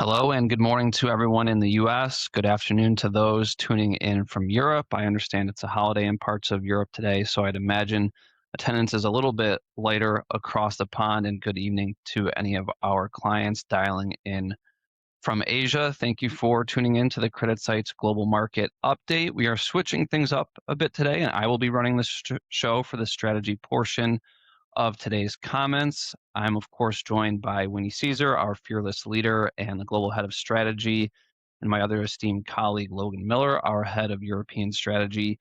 Hello and good morning to everyone in the US. Good afternoon to those tuning in from Europe. I understand it's a holiday in parts of Europe today, so I'd imagine attendance is a little bit lighter across the pond. And good evening to any of our clients dialing in from Asia. Thank you for tuning in to the CreditSights Global Market Update. We are switching things up a bit today, and I will be running this show for the strategy portion of today's comments. I'm, of course, joined by Winnie Cisar, our fearless leader and the global head of strategy, and my other esteemed colleague, Logan Miller, our head of European strategy.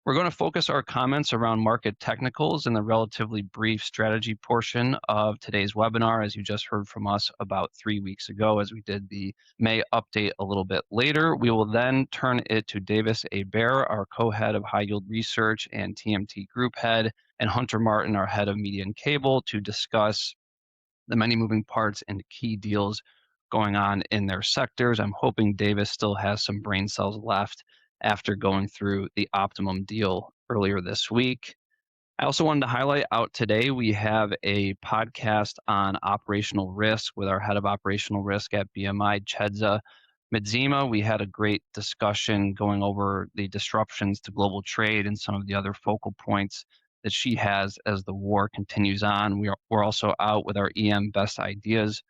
We're going to focus our comments around market technicals in the relatively brief strategy portion of today's webinar, as you just heard from us about 3 weeks ago, as we did the May update a little bit later. We will then turn it to Davis Hebert, our co-head of high yield research and TMT group head, and Hunter Martin, our head of media and cable, to discuss the many moving parts and key deals going on in their sectors. I'm hoping Davis still has some brain cells left after going through the optimum deal earlier this week. I also wanted to highlight out today, we have a podcast on operational risk with our head of operational risk at BMI, Chedza Midzima. We had a great discussion going over the disruptions to global trade and some of the other focal points that she has as the war continues on. We're also out with our EM Best Ideas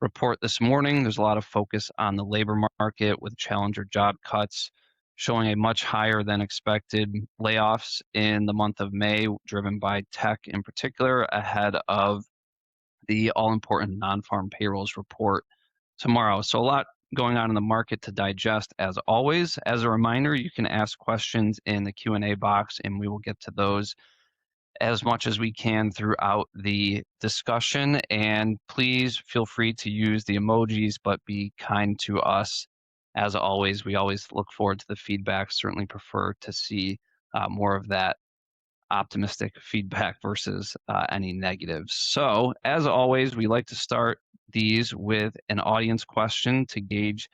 report this morning. There's a lot of focus on the labor market with challenger job cuts showing a much higher than expected layoffs in the month of May, driven by tech in particular, ahead of the all-important non-farm payrolls report tomorrow. So a lot going on in the market to digest as always. As a reminder, you can ask questions in the Q&A box and we will get to those as much as we can throughout the discussion. And please feel free to use the emojis, but be kind to us. As always, we always look forward to the feedback, certainly prefer to see more of that optimistic feedback versus any negatives. So as always, we like to start these with an audience question to gauge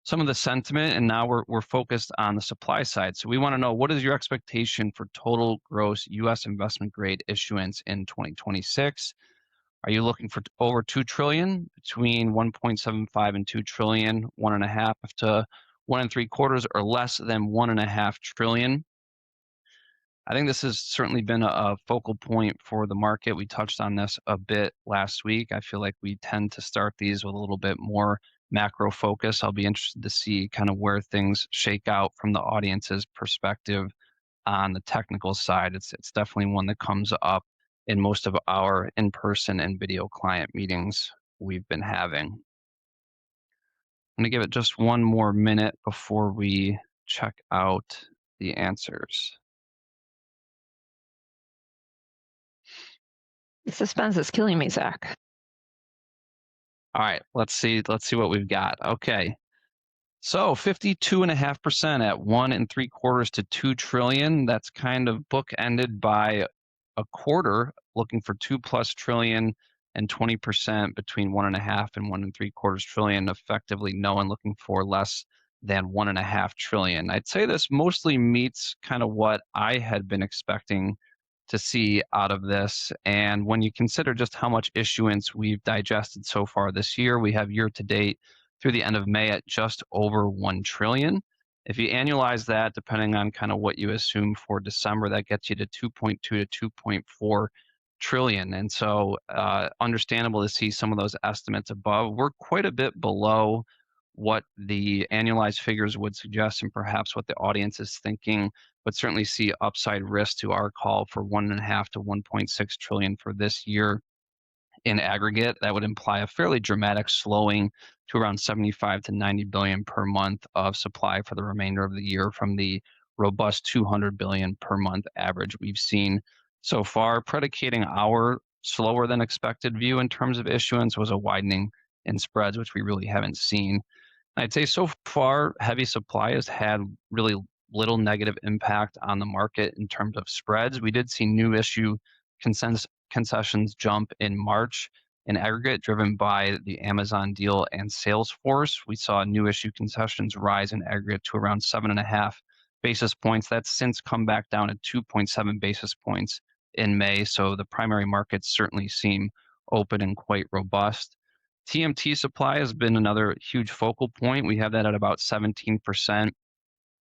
some of the sentiment, and now we're focused on the supply side. So we want to know, what is your expectation for total gross U.S. investment grade issuance in 2026? Are you looking for over 2 trillion, between 1.75 and 2 trillion, 1.5 to 1.75, or less than 1.5 trillion? I think this has certainly been a focal point for the market. We touched on this a bit last week. I feel like we tend to start these with a little bit more macro focus. I'll be interested to see kind of where things shake out from the audience's perspective on the technical side. It's definitely one that comes up in most of our in-person and video client meetings we've been having. I'm going to give it just one more minute before we check out the answers. The suspense is killing me, Zach. All right, let's see what we've got. Okay. So 52.5% at 1.75 to 2 trillion. That's kind of bookended by a quarter looking for 2+ trillion, and 20% between 1.5 and 1.75 trillion. Effectively, no one looking for less than 1.5 trillion. I'd say this mostly meets kind of what I had been expecting to see out of this. And when you consider just how much issuance we've digested so far this year, we have year to date through the end of May at just over 1 trillion. If you annualize that, depending on kind of what you assume for December, that gets you to 2.2 to 2.4 trillion. And so understandable to see some of those estimates above. We're quite a bit below what the annualized figures would suggest and perhaps what the audience is thinking, but certainly see upside risk to our call for 1.5 to 1.6 trillion for this year in aggregate. That would imply a fairly dramatic slowing to around 75 to 90 billion per month of supply for the remainder of the year from the robust 200 billion per month average we've seen so far. Predicating our slower than expected view in terms of issuance was a widening in spreads, which we really haven't seen. I'd say so far, heavy supply has had really little negative impact on the market in terms of spreads. We did see new issue concessions jump in March in aggregate, driven by the Amazon deal and Salesforce. We saw new issue concessions rise in aggregate to around 7.5 basis points. That's since come back down at 2.7 basis points in May. So the primary markets certainly seem open and quite robust. TMT supply has been another huge focal point. We have that at about 17%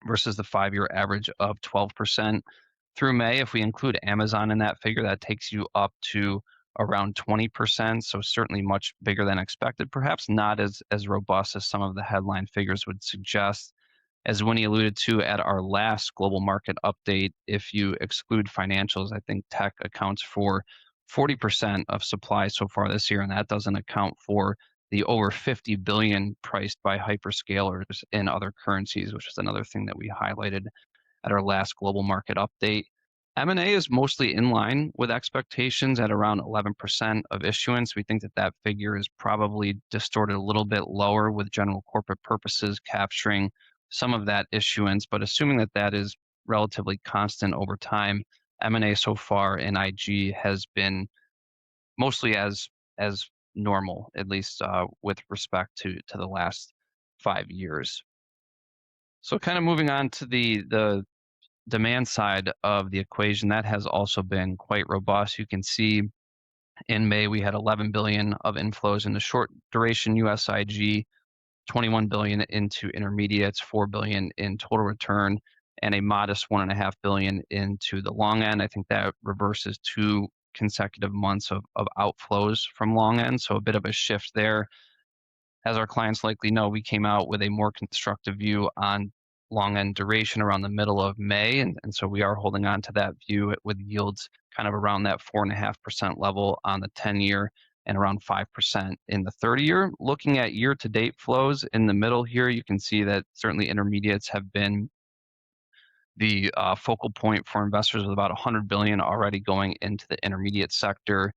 versus the 5-year average of 12%. Through May, if we include Amazon in that figure, that takes you up to around 20%. So certainly much bigger than expected, perhaps not as robust as some of the headline figures would suggest. As Winnie alluded to at our last global market update, if you exclude financials, I think tech accounts for 40% of supply so far this year, and that doesn't account for the over 50 billion priced by hyperscalers in other currencies, which is another thing that we highlighted at our last global market update. M&A is mostly in line with expectations at around 11% of issuance. We think that that figure is probably distorted a little bit lower with general corporate purposes capturing some of that issuance, but assuming that that is relatively constant over time, M&A so far in IG has been mostly as normal, at least with respect to the last 5 years. So kind of moving on to the demand side of the equation, that has also been quite robust. You can see in May we had 11 billion of inflows into short duration USIG, 21 billion into intermediates, 4 billion in total return, and a modest 1.5 billion into the long end. I think that reverses 2 consecutive months of outflows from long end, so a bit of a shift there. As our clients likely know, we came out with a more constructive view on long end duration around the middle of May. And so we are holding on to that view with yields kind of around that 4.5% level on the 10-year and around 5% in the 30-year. Looking at year-to-date flows in the middle here, you can see that certainly intermediates have been the focal point for investors with about 100 billion already going into the intermediate sector,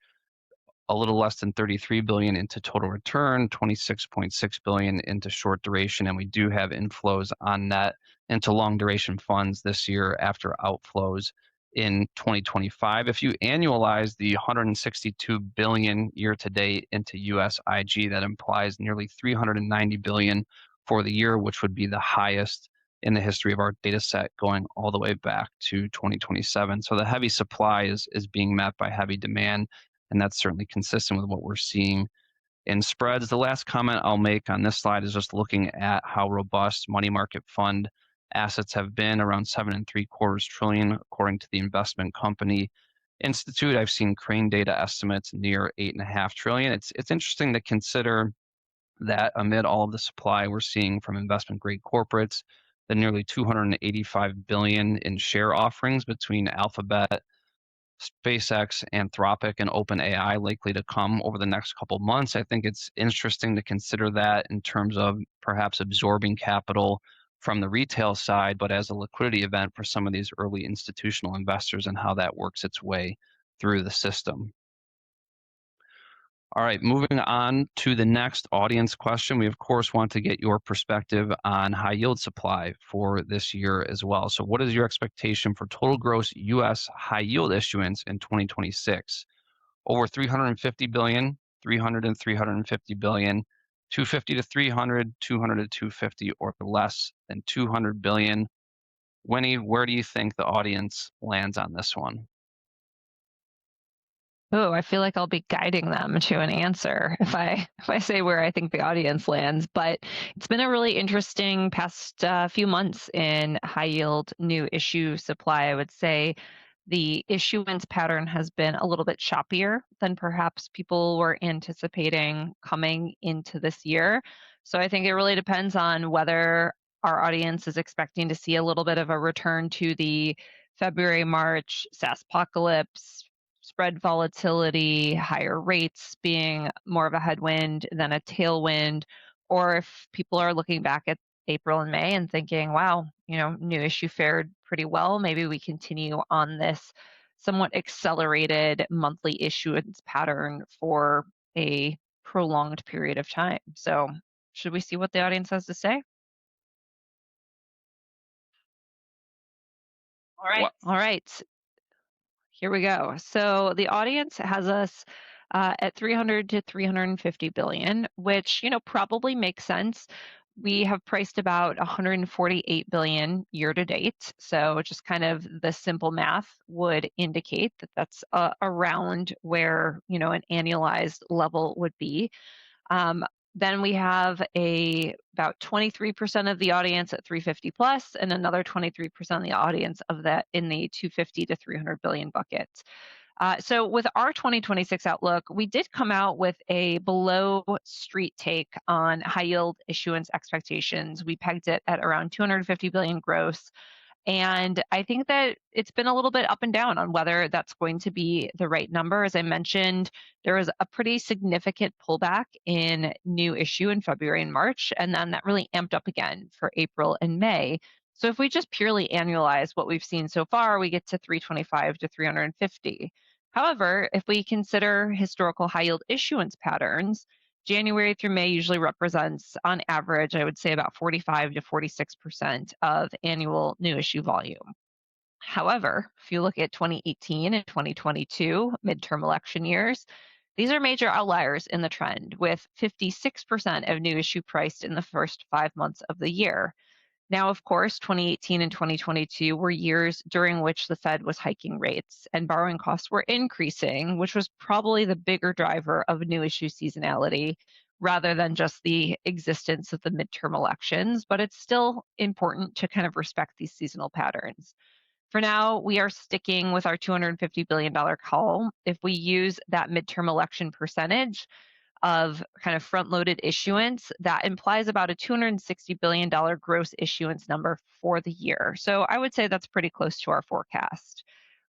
a little less than 33 billion into total return, 26.6 billion into short duration, and we do have inflows on net into long duration funds this year after outflows in 2025. If you annualize the 162 billion year to date into US IG, that implies nearly 390 billion for the year, which would be the highest in the history of our data set going all the way back to 2027. So the heavy supply is being met by heavy demand, and that's certainly consistent with what we're seeing in spreads. The last comment I'll make on this slide is just looking at how robust money market fund assets have been, around 7.75 trillion, according to the investment company Institute. I've seen Crane data estimates near 8.5 trillion. It's interesting to consider that amid all of the supply we're seeing from investment grade corporates, the nearly 285 billion in share offerings between Alphabet, SpaceX, Anthropic, and OpenAI likely to come over the next couple months. I think it's interesting to consider that in terms of perhaps absorbing capital from the retail side, but as a liquidity event for some of these early institutional investors and how that works its way through the system. All right, moving on to the next audience question. We, of course, want to get your perspective on high yield supply for this year as well. So what is your expectation for total gross U.S. high yield issuance in 2026? Over 350 billion, 300 and 350 billion, 250 to 300, 200 to 250, or less than 200 billion. Winnie, where do you think the audience lands on this one? Oh, I feel like I'll be guiding them to an answer if I say where I think the audience lands. But it's been a really interesting past few months in high yield new issue supply. I would say the issuance pattern has been a little bit choppier than perhaps people were anticipating coming into this year. So I think it really depends on whether our audience is expecting to see a little bit of a return to the February, March SaaS apocalypse, spread volatility, higher rates being more of a headwind than a tailwind, or if people are looking back at April and May and thinking, wow, new issue fared pretty well. Maybe we continue on this somewhat accelerated monthly issuance pattern for a prolonged period of time. So, should we see what the audience has to say? All right. Here we go. So the audience has us at 300 to 350 billion, which probably makes sense. We have priced about 148 billion year to date. So just kind of the simple math would indicate that that's around where an annualized level would be. Then we have about 23% of the audience at 350 plus, and another 23% of the audience of that in the 250 to 300 billion bucket. So with our 2026 outlook, we did come out with a below street take on high yield issuance expectations. We pegged it at around 250 billion gross. And I think that it's been a little bit up and down on whether that's going to be the right number. As I mentioned, there was a pretty significant pullback in new issue in February and March, and then that really amped up again for April and May. So if we just purely annualize what we've seen so far, we get to 325 to 350. However, if we consider historical high yield issuance patterns, January through May usually represents, on average, I would say about 45 to 46% of annual new issue volume. However, if you look at 2018 and 2022, midterm election years, these are major outliers in the trend, with 56% of new issue priced in the first 5 months of the year. Now, of course, 2018 and 2022 were years during which the Fed was hiking rates and borrowing costs were increasing, which was probably the bigger driver of new issue seasonality rather than just the existence of the midterm elections. But it's still important to kind of respect these seasonal patterns. For now, we are sticking with our $250 billion call. If we use that midterm election percentage, of kind of front loaded issuance, that implies about a $260 billion gross issuance number for the year. So I would say that's pretty close to our forecast.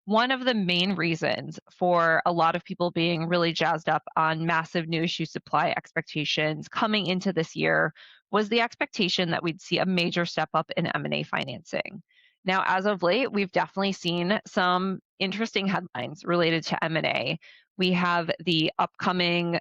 One of the main reasons for a lot of people being really jazzed up on massive new issue supply expectations coming into this year was the expectation that we'd see a major step up in M&A financing. Now, as of late, we've definitely seen some interesting headlines related to M&A. We have the upcoming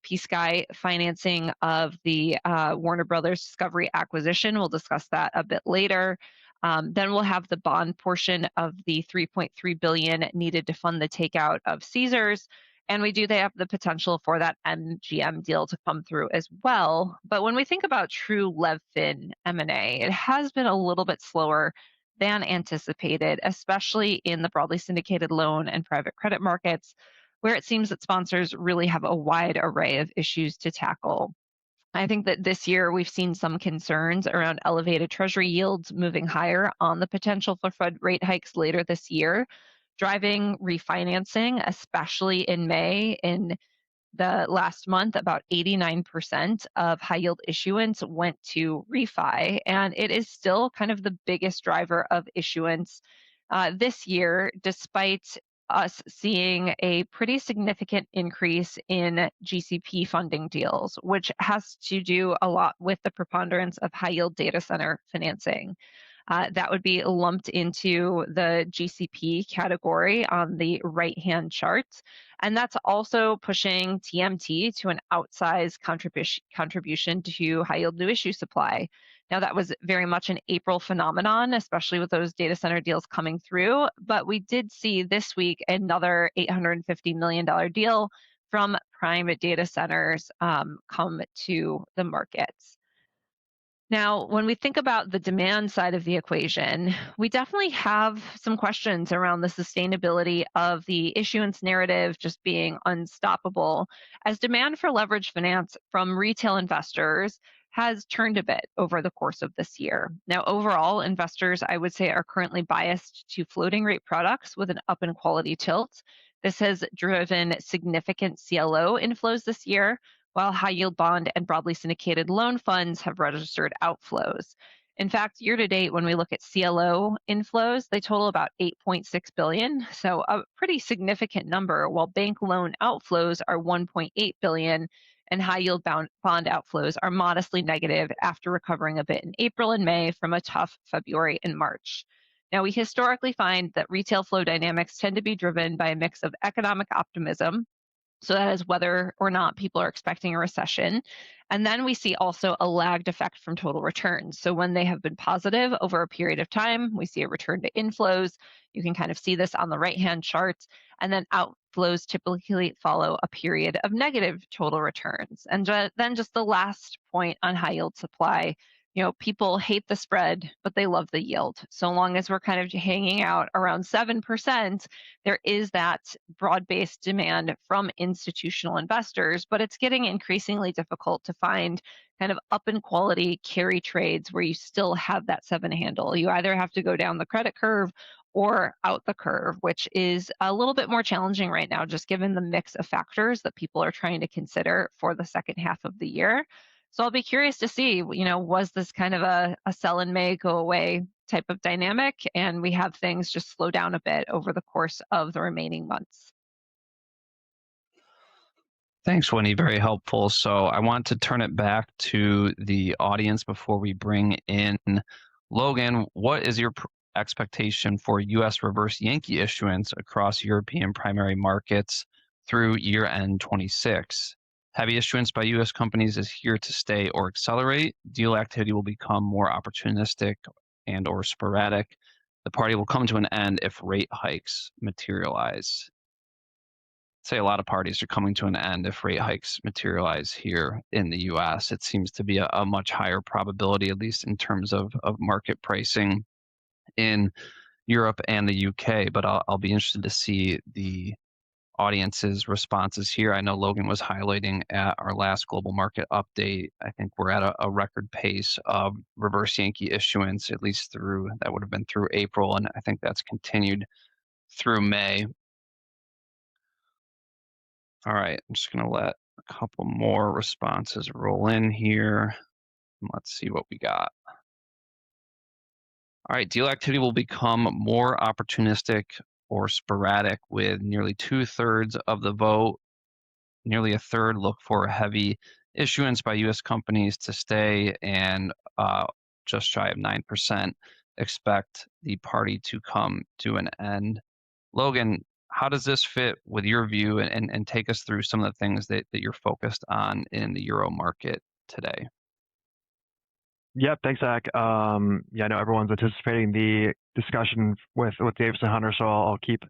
P-Sky financing of the Warner Brothers Discovery acquisition. We'll discuss that a bit later. Then we'll have the bond portion of the 3.3 billion needed to fund the takeout of Caesars. And they have the potential for that MGM deal to come through as well. But when we think about true LevFin M&A, it has been a little bit slower than anticipated, especially in the broadly syndicated loan and private credit markets, where it seems that sponsors really have a wide array of issues to tackle. I think that this year we've seen some concerns around elevated treasury yields moving higher on the potential for Fed rate hikes later this year, driving refinancing, especially in May. In the last month, about 89% of high yield issuance went to refi, and it is still kind of the biggest driver of issuance this year, despite us seeing a pretty significant increase in GCP funding deals, which has to do a lot with the preponderance of high yield data center financing. That would be lumped into the GCP category on the right-hand chart. And that's also pushing TMT to an outsized contribution to high yield new issue supply. Now, that was very much an April phenomenon, especially with those data center deals coming through. But we did see this week another $850 million deal from private data centers come to the markets. Now, when we think about the demand side of the equation, we definitely have some questions around the sustainability of the issuance narrative just being unstoppable, as demand for leverage finance from retail investors has turned a bit over the course of this year. Now, overall, investors, I would say, are currently biased to floating rate products with an up in quality tilt. This has driven significant CLO inflows this year, while high yield bond and broadly syndicated loan funds have registered outflows. In fact, year to date, when we look at CLO inflows, they total about 8.6 billion, so a pretty significant number, while bank loan outflows are 1.8 billion and high yield bond outflows are modestly negative after recovering a bit in April and May from a tough February and March. Now, we historically find that retail flow dynamics tend to be driven by a mix of economic optimism, so that is whether or not people are expecting a recession. And then we see also a lagged effect from total returns. So when they have been positive over a period of time, we see a return to inflows. You can kind of see this on the right-hand chart. And then outflows typically follow a period of negative total returns. And then just the last point on high yield supply. people hate the spread, but they love the yield. So long as we're kind of hanging out around 7%, there is that broad-based demand from institutional investors, but it's getting increasingly difficult to find kind of up in quality carry trades where you still have that 7 handle. You either have to go down the credit curve or out the curve, which is a little bit more challenging right now, just given the mix of factors that people are trying to consider for the second half of the year. So I'll be curious to see, was this kind of a sell in May, go away type of dynamic? And we have things just slow down a bit over the course of the remaining months. Thanks, Winnie. Very helpful. So I want to turn it back to the audience before we bring in Logan. What is your expectation for U.S. reverse Yankee issuance across European primary markets through year end 26? Heavy issuance by U.S. companies is here to stay or accelerate. Deal activity will become more opportunistic and or sporadic. The party will come to an end if rate hikes materialize. Say a lot of parties are coming to an end if rate hikes materialize here in the US. It seems to be a much higher probability, at least in terms of market pricing in Europe and the UK. But I'll be interested to see the audience's responses here. I know Logan was highlighting at our last global market update. I think we're at a record pace of reverse Yankee issuance, at least through that would have been through April. And I think that's continued through May. All right, I'm just going to let a couple more responses roll in here. Let's see what we got. All right, deal activity will become more opportunistic or sporadic, with nearly 2/3 of the vote, nearly a third look for heavy issuance by U.S. companies to stay, and just shy of 9% expect the party to come to an end. Logan, how does this fit with your view, and take us through some of the things that you're focused on in the Euro market today? Yep, thanks, Zach. Yeah, I know everyone's anticipating the discussion with Davis and Hunter, so I'll keep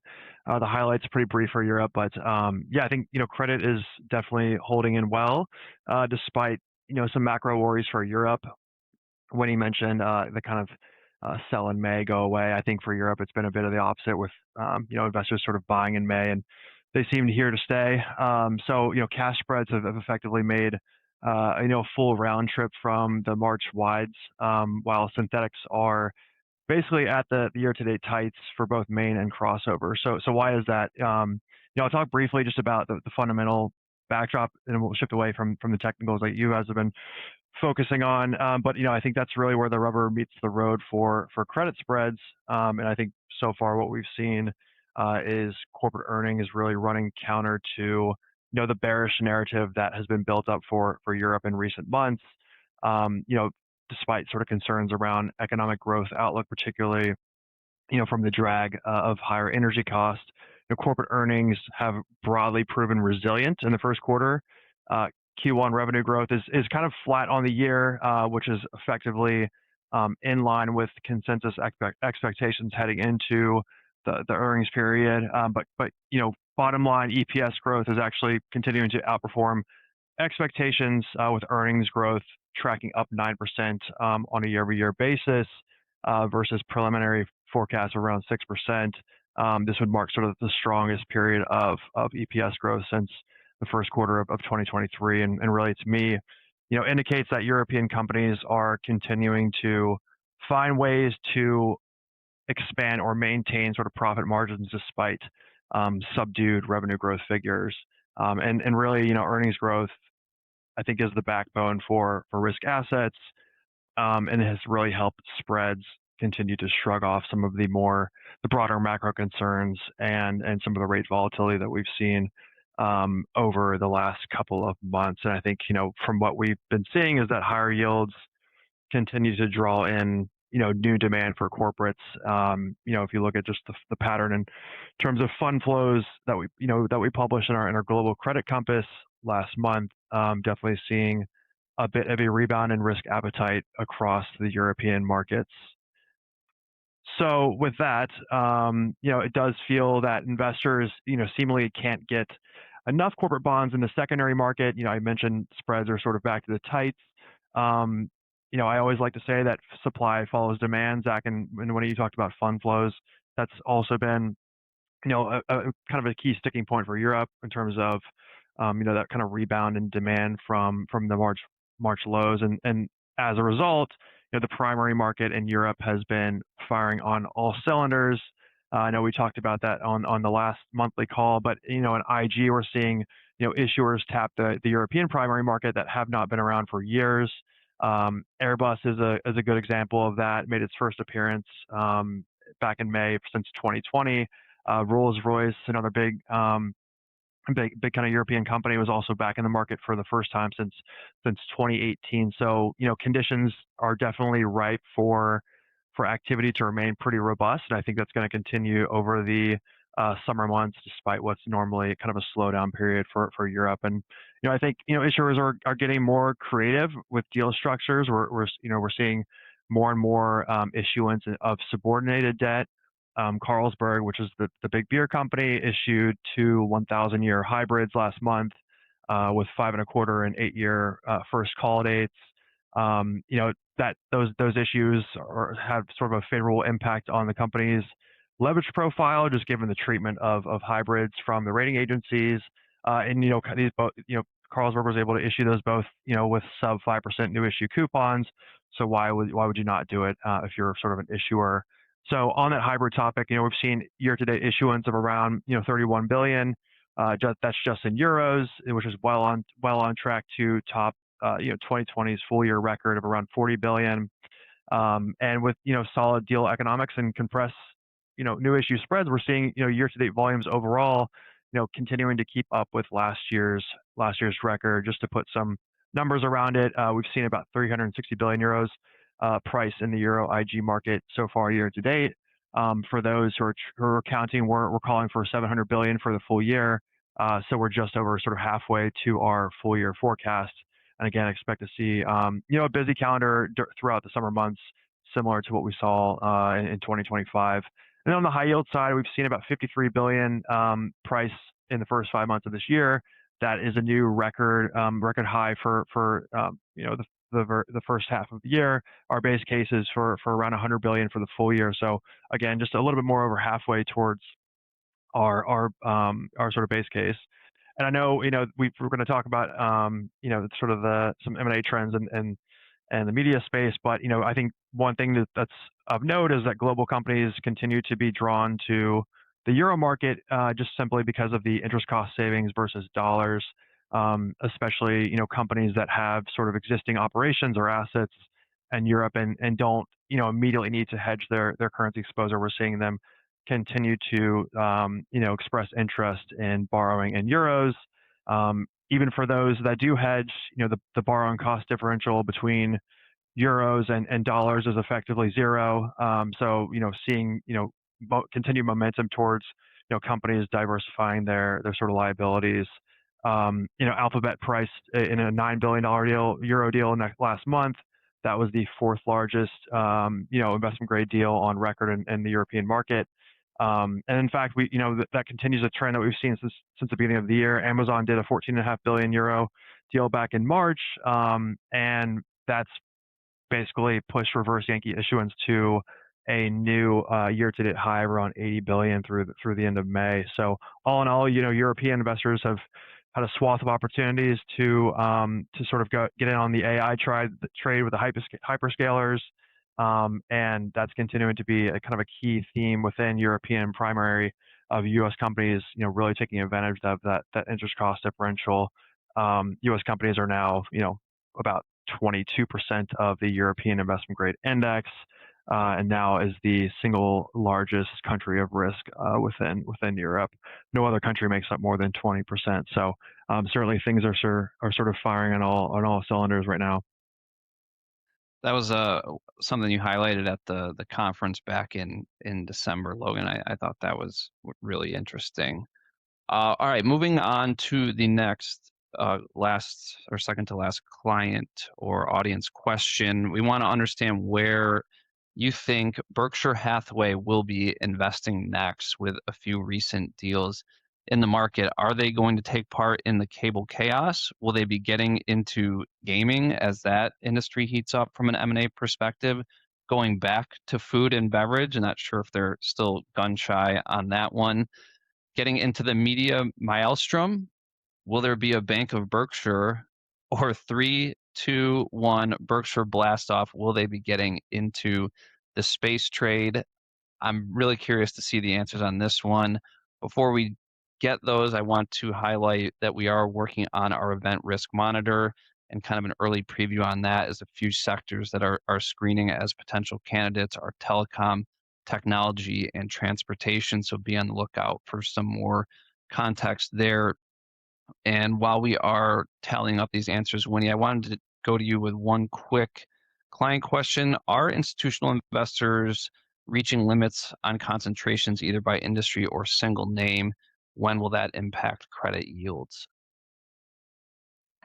the highlights pretty brief for Europe. But yeah, I think credit is definitely holding in well, despite some macro worries for Europe. When he mentioned the kind of sell in May, go away, I think for Europe it's been a bit of the opposite, with investors sort of buying in May, and they seem here to stay. So cash spreads have effectively made full round trip from the March wides, while synthetics are basically at the year-to-date tights for both main and crossover. So why is that? I'll talk briefly just about the fundamental backdrop, and we'll shift away from the technicals that you guys have been focusing on. But I think that's really where the rubber meets the road for credit spreads. And I think so far what we've seen is corporate earnings really running counter to the bearish narrative that has been built up for Europe in recent months. Despite sort of concerns around economic growth outlook, particularly from the drag of higher energy costs, corporate earnings have broadly proven resilient in the first quarter. Q1 revenue growth is kind of flat on the year, which is effectively in line with consensus expectations heading into the earnings period. But bottom line, EPS growth is actually continuing to outperform expectations, with earnings growth tracking up 9% on a year-over-year basis, versus preliminary forecasts around 6%. This would mark sort of the strongest period of EPS growth since the first quarter of 2023, and really, to me, indicates that European companies are continuing to find ways to expand or maintain sort of profit margins despite subdued revenue growth figures. And really, earnings growth, I think, is the backbone for risk assets, and it has really helped spreads continue to shrug off some of the broader macro concerns and some of the rate volatility that we've seen over the last couple of months. And I think, from what we've been seeing, is that higher yields continue to draw in, new demand for corporates. If you look at just the pattern in terms of fund flows that we published in our global credit compass last month, definitely seeing a bit of a rebound in risk appetite across the European markets. So with that, it does feel that investors, seemingly can't get enough corporate bonds in the secondary market. I mentioned spreads are sort of back to the tights. I always like to say that supply follows demand. Zach, and when you talked about fund flows, that's also been a kind of a key sticking point for Europe in terms of that kind of rebound in demand from the March lows, and as a result, the primary market in Europe has been firing on all cylinders. I know we talked about that on the last monthly call, but in IG we're seeing issuers tap the European primary market that have not been around for years. Airbus is a good example of that. Made its first appearance back in May since 2020. Rolls-Royce, another big kind of European company, was also back in the market for the first time since 2018. So conditions are definitely ripe for activity to remain pretty robust, and I think that's going to continue over the summer months, despite what's normally kind of a slowdown period for Europe. And I think issuers are getting more creative with deal structures. We're seeing more and more issuance of subordinated debt. Carlsberg, which is the big beer company, issued 2 1,000-year hybrids last month with 5.25 and 8-year first call dates. That those issues have sort of a favorable impact on the company's leverage profile, just given the treatment of hybrids from the rating agencies. And these both, Carlsberg was able to issue those both, with sub 5% new issue coupons. So why would you not do it if you're sort of an issuer? So on that hybrid topic, we've seen year-to-date issuance of around 31 billion. That's just in euros, which is well on track to top 2020's full year record of around 40 billion. And with solid deal economics and compressed new issue spreads, we're seeing year-to-date volumes overall continuing to keep up with last year's record. Just to put some numbers around it, we've seen about 360 billion euros price in the Euro IG market so far year to date. For those who are counting, we're calling for 700 billion for the full year. So we're just over sort of halfway to our full year forecast. And again, expect to see a busy calendar throughout the summer months, similar to what we saw in 2025. And then on the high yield side, we've seen about 53 billion price in the first 5 months of this year. That is a new record high for the first half of the year. Our base case is for around 100 billion for the full year. So again, just a little bit more over halfway towards our sort of base case. And I know we're going to talk about sort of some M&A trends and the media space, but I think one thing that's of note is that global companies continue to be drawn to the euro market just simply because of the interest cost savings versus dollars. Especially companies that have sort of existing operations or assets in Europe and don't immediately need to hedge their currency exposure. We're seeing them continue to express interest in borrowing in euros. Even for those that do hedge, the borrowing cost differential between euros and dollars is effectively zero. So seeing continued momentum towards companies diversifying their sort of liabilities. Alphabet priced in a $9 billion euro deal last month. That was the fourth largest investment grade deal on record in the European market. And in fact, that continues a trend that we've seen since the beginning of the year. Amazon did a 14.5 billion euro deal back in March, and that's basically pushed reverse Yankee issuance to a new year-to-date high around 80 billion through the end of May. So all in all, European investors have had a swath of opportunities to sort of get in on the AI trade with the hyperscalers, and that's continuing to be a kind of a key theme within European primary of U.S. companies, really taking advantage of that interest cost differential. U.S. companies are now, about 22% of the European investment grade index, and now is the single largest country of risk within Europe. No other country makes up more than 20%. So certainly things are sort of firing on all cylinders right now. That was something you highlighted at the conference back in December, Logan. I thought that was really interesting. All right, moving on to the next last or second to last client or audience question. We want to understand where you think Berkshire Hathaway will be investing next with a few recent deals. in the market. Are they going to take part in the cable chaos? Will they be getting into gaming as that industry heats up from an M&A perspective? Going back to food and beverage, and not sure if they're still gun shy on that one. Getting into the media maelstrom, will there be a Bank of Berkshire or 3, 2, 1 Berkshire blast off? Will they be getting into the space trade? I'm really curious to see the answers on this one. Before we get those, I want to highlight that we are working on our event risk monitor, and kind of an early preview on that is a few sectors that are screening as potential candidates are telecom, technology, and transportation. So be on the lookout for some more context there. And while we are tallying up these answers, Winnie, I wanted to go to you with one quick client question. Are institutional investors reaching limits on concentrations either by industry or single name? When will that impact credit yields?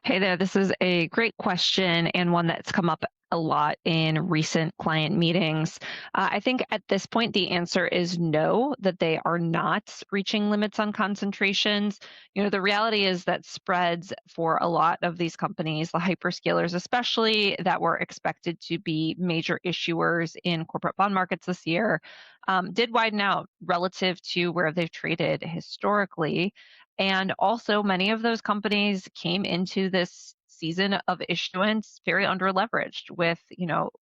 Hey there, this is a great question and one that's come up a lot in recent client meetings. I think at this point, the answer is no, that they are not reaching limits on concentrations. The reality is that spreads for a lot of these companies, the hyperscalers especially, that were expected to be major issuers in corporate bond markets this year, did widen out relative to where they've traded historically. And also, many of those companies came into this season of issuance very underleveraged with,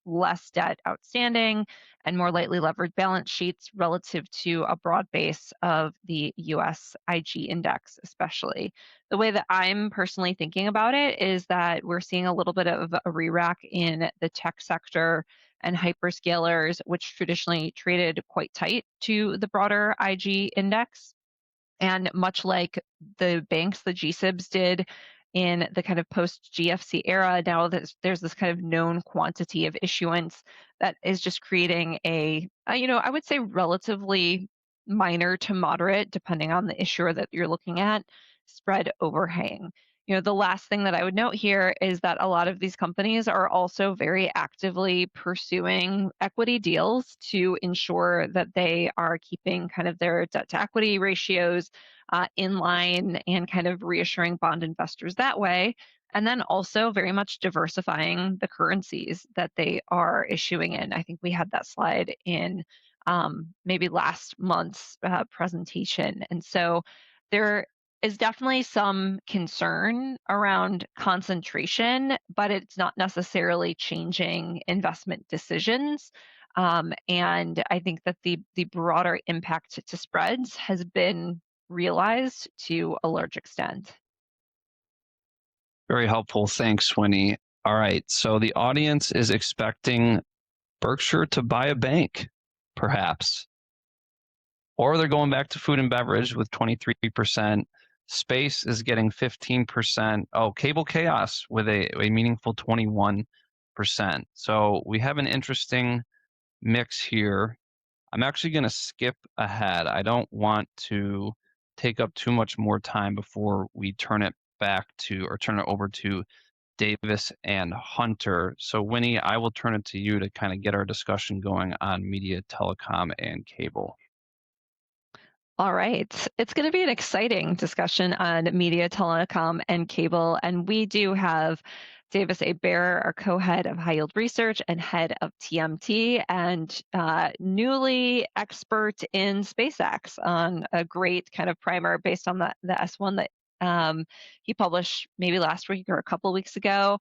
less debt outstanding and more lightly levered balance sheets relative to a broad base of the US IG index, especially. The way that I'm personally thinking about it is that we're seeing a little bit of a re-rack in the tech sector and hyperscalers, which traditionally traded quite tight to the broader IG index. And much like the banks, the GSIBs did in the kind of post GFC era, now there's this kind of known quantity of issuance that is just creating I would say relatively minor to moderate, depending on the issuer that you're looking at, spread overhang. The last thing that I would note here is that a lot of these companies are also very actively pursuing equity deals to ensure that they are keeping kind of their debt to equity ratios in line and kind of reassuring bond investors that way. And then also very much diversifying the currencies that they are issuing in. I think we had that slide in maybe last month's presentation. And so there is definitely some concern around concentration, but it's not necessarily changing investment decisions. And I think that the broader impact to spreads has been realized to a large extent. Very helpful. Thanks, Winnie. All right. So the audience is expecting Berkshire to buy a bank, perhaps. Or they're going back to food and beverage with 23%. Space is getting 15%. Oh, cable chaos with a meaningful 21%. So we have an interesting mix here. I'm actually going to skip ahead. I don't want to take up too much more time before we turn it over to Davis and Hunter. So Winnie, I will turn it to you to kind of get our discussion going on media, telecom, and cable. All right. It's going to be an exciting discussion on media, telecom, and cable. And we do have Davis Hebert, our co-head of high yield research and head of TMT, and newly expert in SpaceX on a great kind of primer based on the S1 that he published maybe last week or a couple of weeks ago.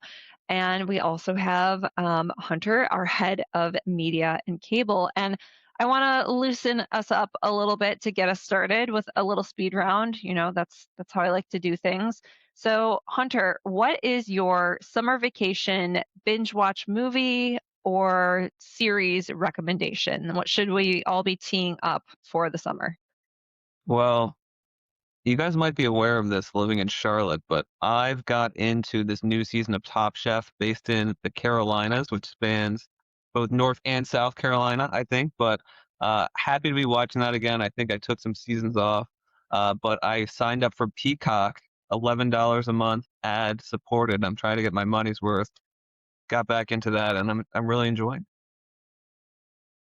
And we also have Hunter, our head of media and cable. And I want to loosen us up a little bit to get us started with a little speed round. That's how I like to do things. So, Hunter, what is your summer vacation binge watch movie or series recommendation? What should we all be teeing up for the summer? Well, you guys might be aware of this living in Charlotte, but I've got into this new season of Top Chef based in the Carolinas, which spans both North and South Carolina, I think. But happy to be watching that again. I think I took some seasons off, but I signed up for Peacock, $11 a month, ad supported. I'm trying to get my money's worth. Got back into that, and I'm really enjoying.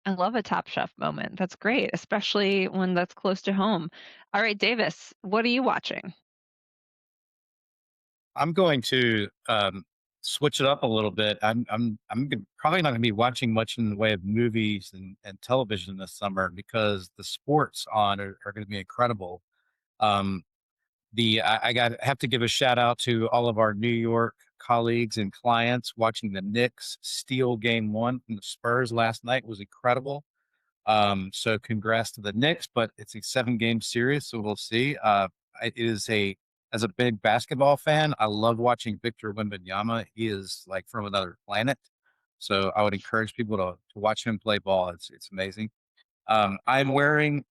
I love a Top Chef moment. That's great, especially when that's close to home. All right, Davis, what are you watching? I'm going to switch it up a little bit. Probably not going to be watching much in the way of movies and television this summer because the sports on are going to be incredible. Um, I got have to give a shout out to all of our New York colleagues and clients watching the Knicks steal Game One from the Spurs last night was incredible. So congrats to the Knicks, but it's a 7 game series, so we'll see. It is as a big basketball fan, I love watching Victor Wembanyama. He is like from another planet. So I would encourage people to watch him play ball. It's amazing. I'm wearing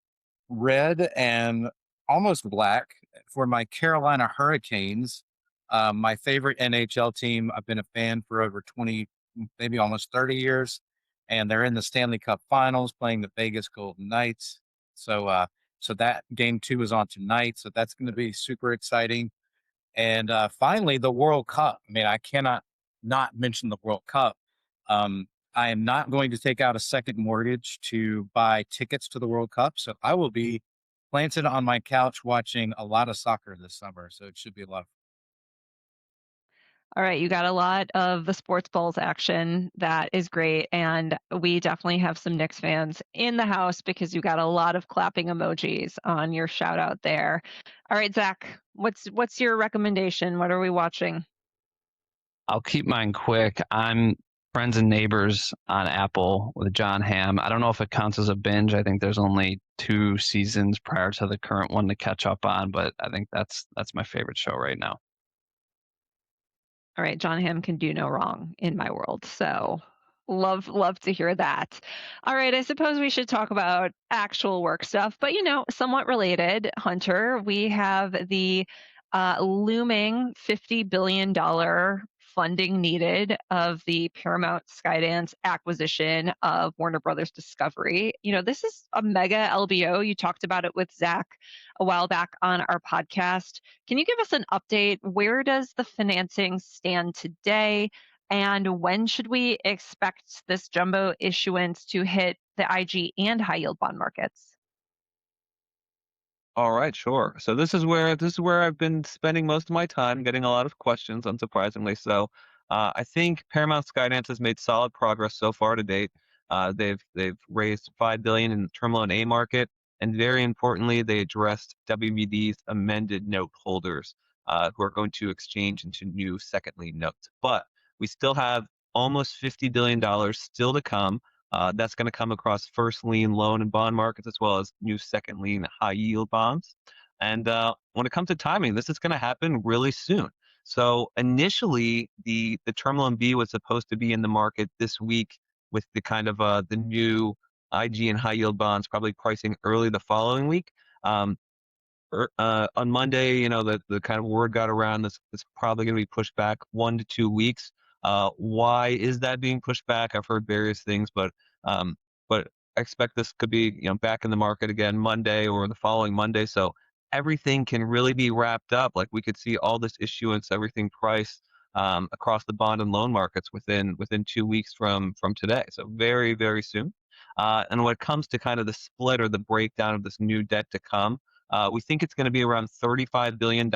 red and almost black for my Carolina Hurricanes. My favorite NHL team. I've been a fan for over 20, maybe almost 30 years, and they're in the Stanley Cup Finals playing the Vegas Golden Knights. So that game two is on tonight. So that's going to be super exciting. And finally, the World Cup. I mean, I cannot not mention the World Cup. Um, I am not going to take out a second mortgage to buy tickets to the World Cup. So I will be planted on my couch watching a lot of soccer this summer. So it should be a lot. All right, you got a lot of the sports balls action. That is great. And we definitely have some Knicks fans in the house because you got a lot of clapping emojis on your shout out there. All right, Zach, what's your recommendation? What are we watching? I'll keep mine quick. I'm Friends and Neighbors on Apple with John Hamm. I don't know if it counts as a binge. I think there's only 2 seasons prior to the current one to catch up on, but I think that's my favorite show right now. All right, John Hamm can do no wrong in my world. So love to hear that. All right, I suppose we should talk about actual work stuff, but somewhat related. Hunter, we have the looming $50 billion funding needed of the Paramount Skydance acquisition of Warner Brothers Discovery. This is a mega LBO. You talked about it with Zach a while back on our podcast. Can you give us an update? Where does the financing stand today? And when should we expect this jumbo issuance to hit the IG and high yield bond markets? All right, sure. So this is where I've been spending most of my time getting a lot of questions, unsurprisingly. So I think Paramount Skydance has made solid progress so far to date. They've raised 5 billion in the term loan A market, and very importantly, they addressed WBD's amended note holders who are going to exchange into new second lien notes. But we still have almost $50 billion still to come. That's going to come across first lien loan and bond markets as well as new second lien high yield bonds. And when it comes to timing, this is going to happen really soon. So initially, the term loan B was supposed to be in the market this week with the kind of the new IG and high yield bonds probably pricing early the following week. Um, on Monday, the kind of word got around this probably going to be pushed back 1 to 2 weeks. Why is that being pushed back? I've heard various things, um, but I expect this could be back in the market again Monday or the following Monday. So everything can really be wrapped up. Like we could see all this issuance, everything priced across the bond and loan markets within 2 weeks from today. So very very soon. And when it comes to kind of the split or the breakdown of this new debt to come. We think it's going to be around $35 billion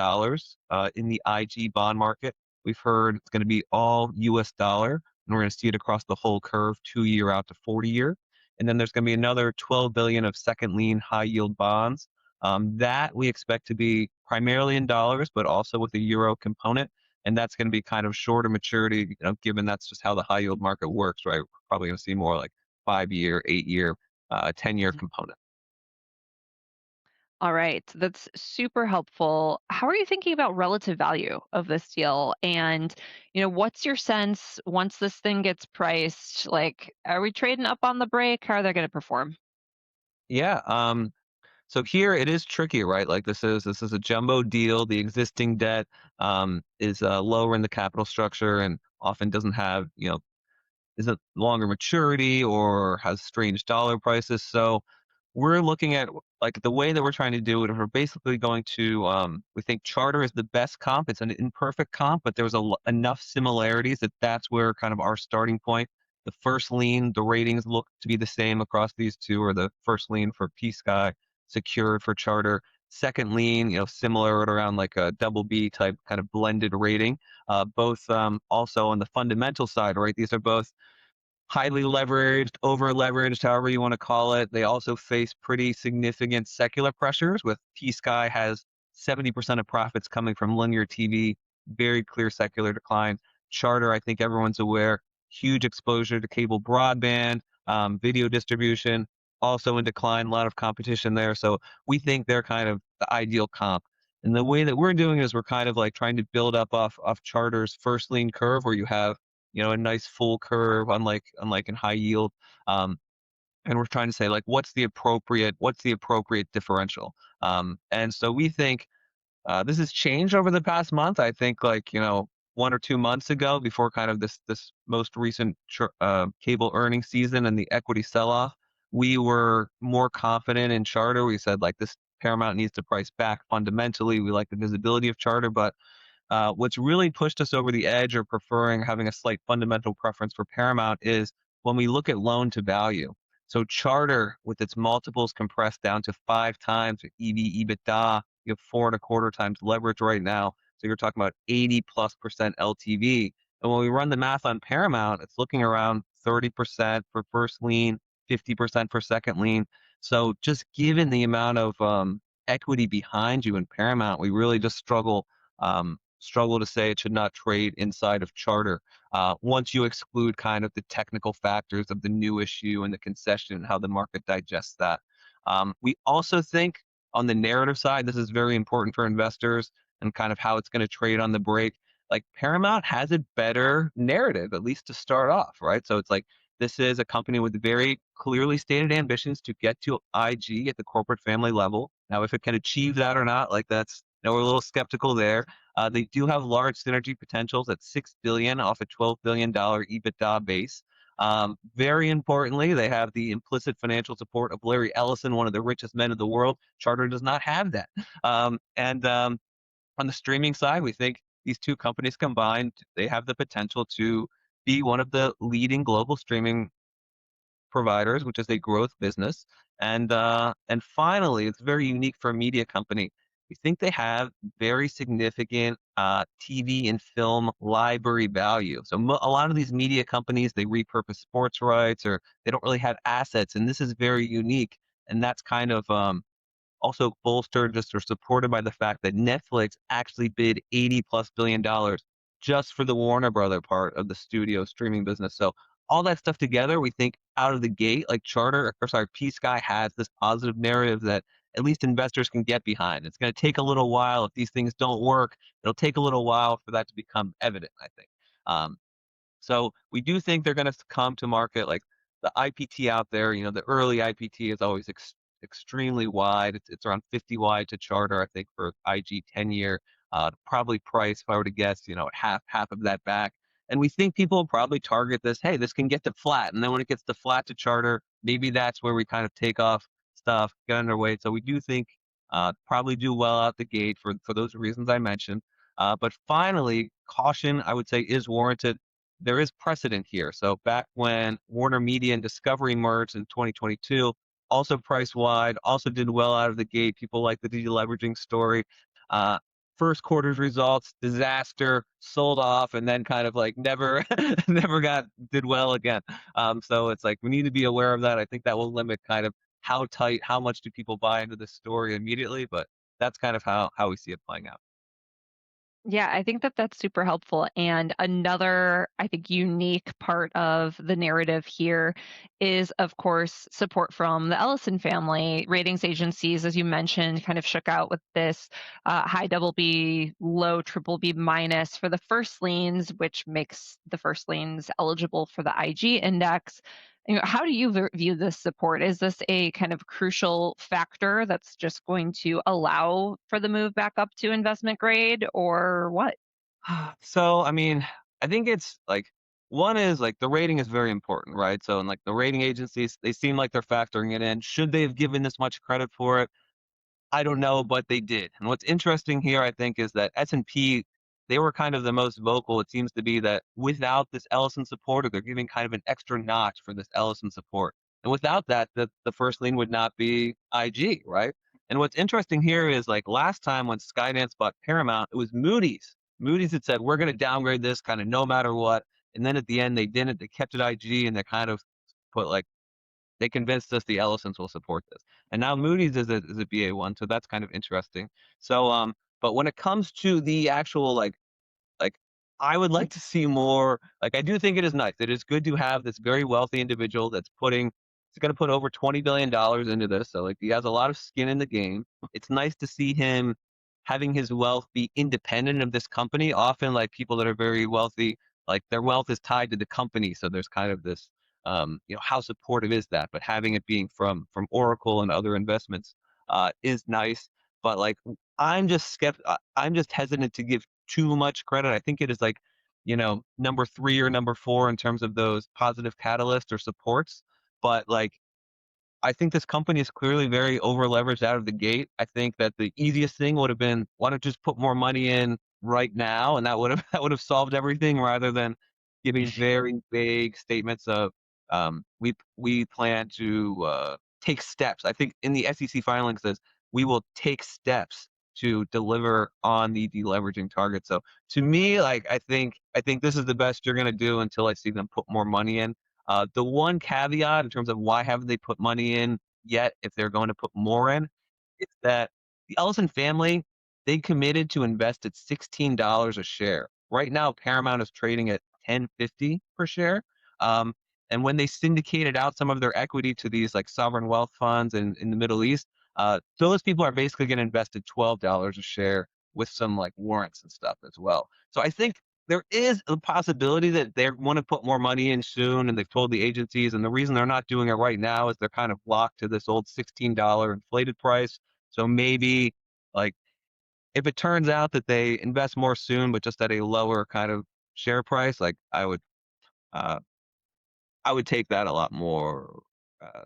in the IG bond market. We've heard it's going to be all US dollar, and we're going to see it across the whole curve, 2 year out to 40 year. And then there's going to be another 12 billion of second lien high yield bonds. That we expect to be primarily in dollars, but also with a euro component. And that's going to be kind of shorter maturity, given that's just how the high yield market works, right? We're probably going to see more like 5 year, 8 year, 10 year component. All right, that's super helpful. How are you thinking about relative value of this deal? And, what's your sense once this thing gets priced? Like, are we trading up on the break? How are they going to perform? Yeah. So here it is tricky, right? Like this is a jumbo deal. The existing debt is lower in the capital structure and often doesn't have, isn't longer maturity or has strange dollar prices. So we're looking at like the way that we're trying to do it. We're basically going to we think Charter is the best comp. It's an imperfect comp, but there's enough similarities that that's where kind of our starting point. The first lien, the ratings look to be the same across these two, or the first lien for P-Sky, secured for Charter. Second lien, similar at around like a double B type kind of blended rating. Both also on the fundamental side, right? These are both highly leveraged, over leveraged, however you want to call it. They also face pretty significant secular pressures, with P-Sky has 70% of profits coming from linear TV, very clear secular decline. Charter, I think everyone's aware, huge exposure to cable broadband, video distribution, also in decline, a lot of competition there. So we think they're kind of the ideal comp. And the way that we're doing is we're kind of like trying to build up off Charter's first lien curve, where you have a nice full curve, unlike in high yield. And we're trying to say, like, what's the appropriate differential? And so we think this has changed over the past month. I think, like, 1 or 2 months ago, before kind of this most recent cable earnings season and the equity sell-off, we were more confident in Charter. We said, like, this Paramount needs to price back fundamentally. We like the visibility of Charter, but what's really pushed us over the edge, or preferring having a slight fundamental preference for Paramount, is when we look at loan to value. So Charter, with its multiples compressed down to 5 times EBITDA, you have 4.25 times leverage right now. So you're talking about 80+% LTV. And when we run the math on Paramount, it's looking around 30% for first lien, 50% for second lien. So just given the amount of equity behind you in Paramount, we really just struggle to say it should not trade inside of Charter. Once you exclude kind of the technical factors of the new issue and the concession and how the market digests that. We also think on the narrative side, this is very important for investors and kind of how it's going to trade on the break. Like, Paramount has a better narrative, at least to start off, right? So it's like, this is a company with very clearly stated ambitions to get to IG at the corporate family level. Now, if it can achieve that or not, like, that's, we're a little skeptical there. They do have large synergy potentials at $6 billion off a $12 billion EBITDA base. Very importantly, they have the implicit financial support of Larry Ellison, one of the richest men in the world. Charter does not have that. And on the streaming side, we think these two companies combined, they have the potential to be one of the leading global streaming providers, which is a growth business. And finally, it's very unique for a media company. We think they have very significant TV and film library value. So a lot of these media companies, they repurpose sports rights, or they don't really have assets, and this is very unique. And that's kind of also bolstered just or supported by the fact that Netflix actually bid $80+ billion just for the Warner Brother part of the studio streaming business. So all that stuff together, we think out of the gate, like P-Sky has this positive narrative that at least investors can get behind. It's going to take a little while. If these things don't work, it'll take a little while for that to become evident, I think. So we do think they're going to come to market. Like, the IPT out there, the early IPT is always extremely wide. It's around 50 wide to Charter, I think, for IG 10-year. Probably price, if I were to guess, half of that back. And we think people will probably target this. Hey, this can get to flat, and then when it gets to flat to Charter, maybe that's where we kind of take off stuff, get underway. So we do think probably do well out the gate for those reasons I mentioned. But finally, caution, I would say, is warranted. There is precedent here. So back when Warner Media and Discovery merged in 2022, also price wide, also did well out of the gate. People like the deleveraging story. First quarter's results, disaster, sold off, and then kind of like never did well again. So it's like, we need to be aware of that. I think that will limit kind of how much do people buy into this story immediately, but that's kind of how we see it playing out. Yeah, I think that that's super helpful. And another, I think, unique part of the narrative here is, of course, support from the Ellison family. Ratings agencies, as you mentioned, kind of shook out with this high double B, low triple B minus for the first liens, which makes the first liens eligible for the IG index. How do you view this support? Is this a kind of crucial factor that's just going to allow for the move back up to investment grade, or what? So, I mean, I think it's like, one is like, the rating is very important, right? So, and like, the rating agencies, they seem like they're factoring it in. Should they have given this much credit for it? I don't know, but they did. And what's interesting here, I think, is that S&P, they were kind of the most vocal. It seems to be that without this Ellison support, or they're giving kind of an extra notch for this Ellison support. And without that, the first lien would not be IG, right? And what's interesting here is like last time when Skydance bought Paramount, it was Moody's. Moody's had said, we're going to downgrade this kind of no matter what. And then at the end, they didn't. They kept it IG, and they kind of put like, they convinced us the Ellisons will support this. And now Moody's is a BA1, so that's kind of interesting. So, but when it comes to the actual like, I would like to see more. Like, I do think it is nice. It is good to have this very wealthy individual that's going to put over $20 billion into this. So, like, he has a lot of skin in the game. It's nice to see him having his wealth be independent of this company. Often, like, people that are very wealthy, like, their wealth is tied to the company. So there's kind of this, how supportive is that? But having it being from Oracle and other investments is nice. But like, I'm just hesitant to give too much credit. I think it is like, number 3 or number 4 in terms of those positive catalysts or supports. But like, I think this company is clearly very over leveraged out of the gate. I think that the easiest thing would have been, why don't just put more money in right now, and that would have that would have solved everything, rather than giving very vague statements of we plan to take steps. I think in the SEC filing says we will take steps to deliver on the deleveraging target. So to me, like, I think this is the best you're going to do until I see them put more money in. The one caveat in terms of why haven't they put money in yet, if they're going to put more in, is that the Ellison family, they committed to invest at $16 a share. Right now, Paramount is trading at $10.50 per share. Um, and when they syndicated out some of their equity to these like sovereign wealth funds in the Middle East, those people are basically going to invest at $12 a share with some like warrants and stuff as well. So I think there is a possibility that they want to put more money in soon, and they've told the agencies. And the reason they're not doing it right now is they're kind of locked to this old $16 inflated price. So maybe, like, if it turns out that they invest more soon, but just at a lower kind of share price, like, uh, I would take that a lot more. Uh,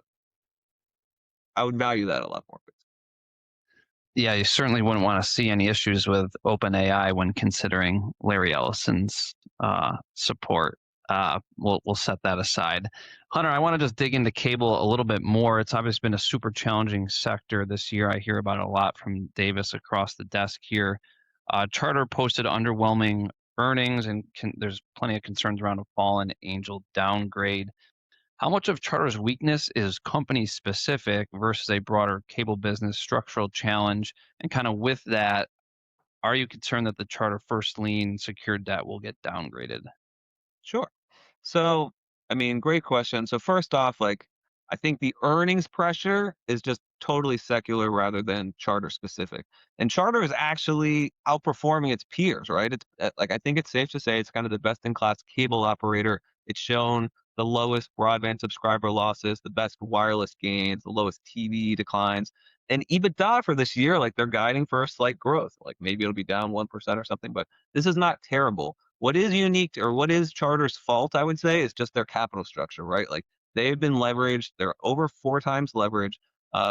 I would value that a lot more. Yeah, you certainly wouldn't want to see any issues with OpenAI when considering Larry Ellison's support. We'll set that aside. Hunter, I want to just dig into cable a little bit more. It's obviously been a super challenging sector this year. I hear about it a lot from Davis across the desk here. Charter posted underwhelming earnings, and there's plenty of concerns around a fallen angel downgrade. How much of Charter's weakness is company specific versus a broader cable business structural challenge? And kind of with that, are you concerned that the Charter first lien secured debt will get downgraded? Sure. So, I mean, great question. So first off, like, I think the earnings pressure is just totally secular rather than Charter specific. And Charter is actually outperforming its peers, right? It's like, I think it's safe to say it's kind of the best in class cable operator. It's shown the lowest broadband subscriber losses, the best wireless gains, the lowest TV declines. And EBITDA for this year, like, they're guiding for a slight growth. Like, maybe it'll be down 1% or something, but this is not terrible. What is unique, or what is Charter's fault, I would say, is just their capital structure, right? Like, they've been leveraged. They're over 4 times leverage.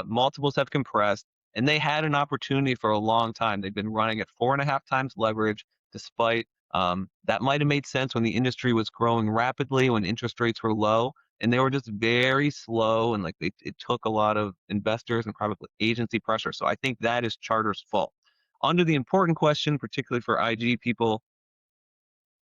Multiples have compressed, and they had an opportunity for a long time. They've been running at 4.5 times leverage, despite that might have made sense when the industry was growing rapidly, when interest rates were low, and they were just very slow, and like, it took a lot of investors and private agency pressure. So I think that is Charter's fault. Under the important question, particularly for IG people,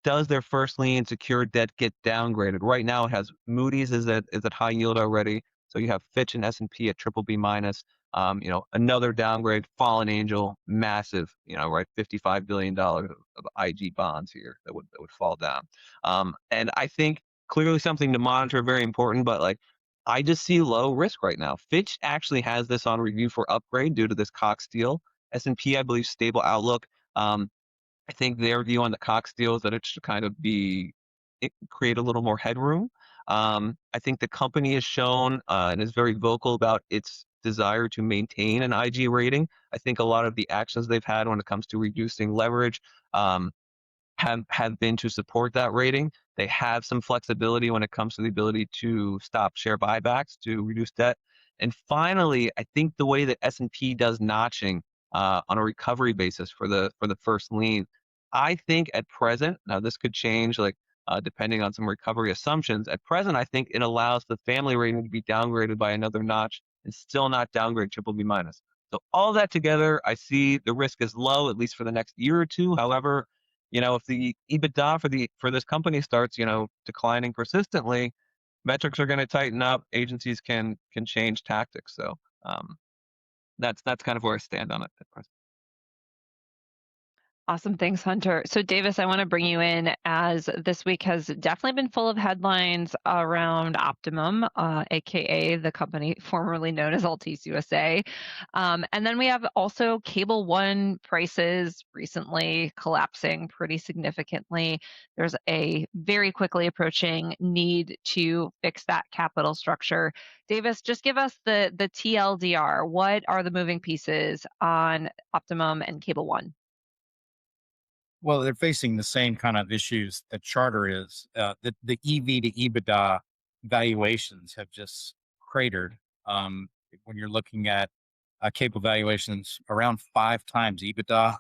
does their first lien secured debt get downgraded? Right now, it has Moody's is at high yield already. So you have Fitch and S&P at triple B minus. Another downgrade, fallen angel, massive. Right, $55 billion of IG bonds here that would fall down. And I think clearly something to monitor, very important. But like, I just see low risk right now. Fitch actually has this on review for upgrade due to this Cox deal. S&P, I believe, stable outlook. I think their view on the Cox deal is that it should kind of create a little more headroom. I think the company has shown and is very vocal about its desire to maintain an IG rating. I think a lot of the actions they've had when it comes to reducing leverage have been to support that rating. They have some flexibility when it comes to the ability to stop share buybacks to reduce debt. And finally, I think the way that S&P does notching on a recovery basis for the first lien, I think at present, now this could change, like depending on some recovery assumptions. At present, I think it allows the family rating to be downgraded by another notch and still not downgrade triple B minus. So all that together, I see the risk is low, at least for the next year or two. However, if the EBITDA for this company starts, declining persistently, metrics are going to tighten up. Agencies can change tactics. So um, that's kind of where I stand on it at present. Awesome. Thanks, Hunter. So, Davis, I want to bring you in as this week has definitely been full of headlines around Optimum, aka the company formerly known as Altice USA. And then we have also Cable One prices recently collapsing pretty significantly. There's a very quickly approaching need to fix that capital structure. Davis, just give us the TLDR. What are the moving pieces on Optimum and Cable One? Well, they're facing the same kind of issues that Charter is. The EV to EBITDA valuations have just cratered. When you're looking at cable valuations around 5 times EBITDA,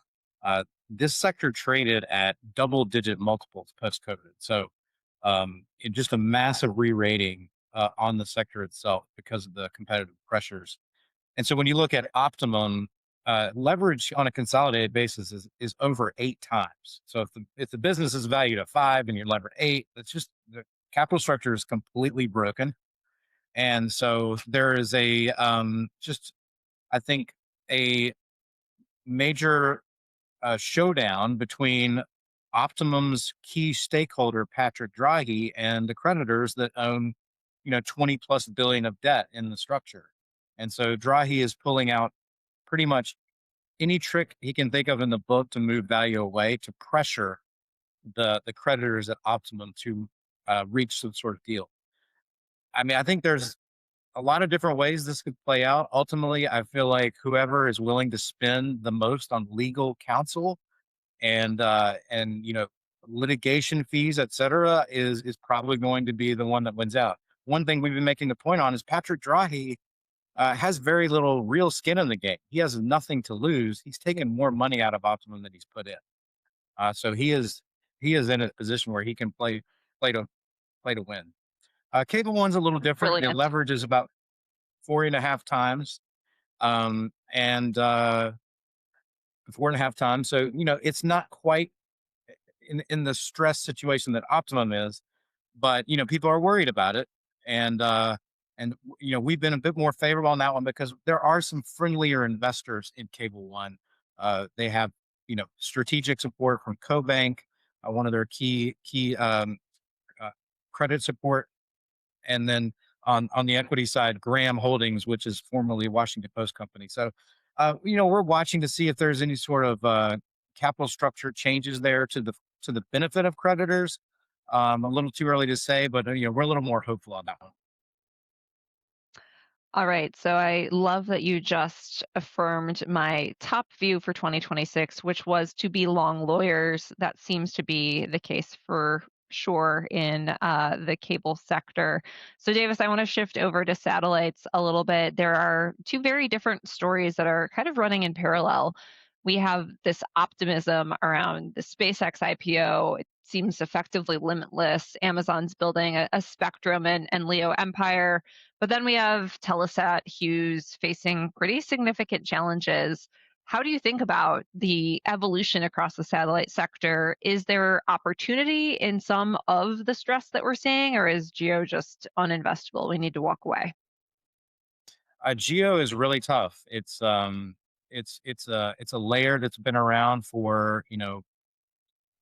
this sector traded at double-digit multiples post-COVID. So, just a massive re-rating on the sector itself because of the competitive pressures. And so when you look at Optimum, leverage on a consolidated basis is over 8 times. So if the business is valued at 5 and you're levered 8, it's just the capital structure is completely broken. And so there is just I think a major showdown between Optimum's key stakeholder Patrick Drahi and the creditors that own 20 plus billion of debt in the structure. And so Drahi is pulling out pretty much any trick he can think of in the book to move value away to pressure the creditors at Optimum to reach some sort of deal. I mean, I think there's a lot of different ways this could play out. Ultimately, I feel like whoever is willing to spend the most on legal counsel and litigation fees, et cetera, is probably going to be the one that wins out. One thing we've been making the point on is Patrick Drahi has very little real skin in the game. He has nothing to lose. He's taken more money out of Optimum than he's put in. So he is in a position where he can play to win. Cable One's a little different. The Brilliant. leverage is about 4.5 times, and 4.5 times. So it's not quite in the stress situation that Optimum is, but people are worried about it, and we've been a bit more favorable on that one because there are some friendlier investors in Cable One. They have strategic support from CoBank, one of their key uh, credit support, and then on the equity side, Graham Holdings, which is formerly Washington Post Company. So we're watching to see if there's any sort of capital structure changes there to the benefit of creditors. A little too early to say, but we're a little more hopeful on that one. All right. So I love that you just affirmed my top view for 2026, which was to be long lawyers. That seems to be the case for sure in the cable sector. So, Davis, I want to shift over to satellites a little bit. There are two very different stories that are kind of running in parallel. We have this optimism around the SpaceX IPO. It seems effectively limitless. Amazon's building a spectrum and LEO empire. But then we have Telesat, Hughes facing pretty significant challenges. How do you think about the evolution across the satellite sector? Is there opportunity in some of the stress that we're seeing, or is geo just uninvestable? We need to walk away. Geo is really tough. It's a layer that's been around for